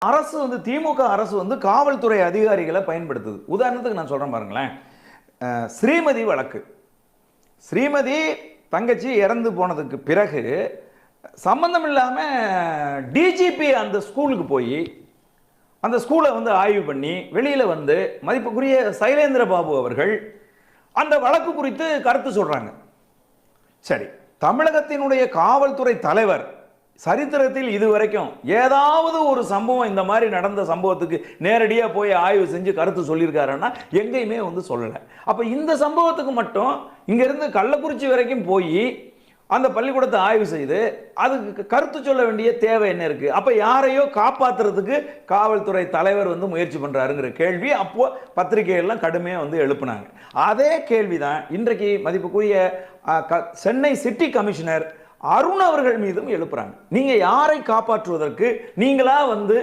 அரசு வந்து திமுக அரசு வந்து காவல்துறை அதிகாரிகளை பயன்படுத்துது. உதாரணத்துக்கு நான் சொல்றேன் பாருங்களேன். ஸ்ரீமதி வழக்கு, ஸ்ரீமதி தங்கச்சி இறந்து போனதுக்கு பிறகு சம்பந்தம் இல்லாம டிஜிபி அந்த ஸ்கூலுக்கு போய் அந்த ஸ்கூலை வந்து ஆய்வு பண்ணி வெளியில வந்து மதிப்புக்குரிய சைலேந்திர பாபு அவர்கள் அந்த வழக்கு குறித்து கருத்து சொல்றாங்க. சரி, தமிழகத்தினுடைய காவல்துறை தலைவர் சரித்திரத்தில் இதுவரைக்கும் ஏதாவது ஒரு சம்பவம் இந்த மாதிரி நடந்த சம்பவத்துக்கு நேரடியாக போய் ஆய்வு செஞ்சு கருத்து சொல்லியிருக்காருன்னா எங்கேயுமே வந்து சொல்லலை. அப்போ இந்த சம்பவத்துக்கு மட்டும் இங்கிருந்து கள்ளக்குறிச்சி வரைக்கும் போய் அந்த பள்ளிக்கூடத்தை ஆய்வு செய்து அதுக்கு கருத்து சொல்ல வேண்டிய தேவை என்ன இருக்கு? அப்போ யாரையோ காப்பாற்றுறதுக்கு காவல்துறை தலைவர் வந்து முயற்சி பண்ணுறாருங்கிற கேள்வி அப்போ பத்திரிகைகள்லாம் கடுமையாக வந்து எழுப்புனாங்க. அதே கேள்விதான் இன்றைக்கு மதிப்புக்குரிய சென்னை சிட்டி கமிஷனர் அருண் அவர்கள் மீதும் எழுப்புறாங்க. நீங்க யாரை காப்பாற்றுவதற்கு நீங்களா வந்து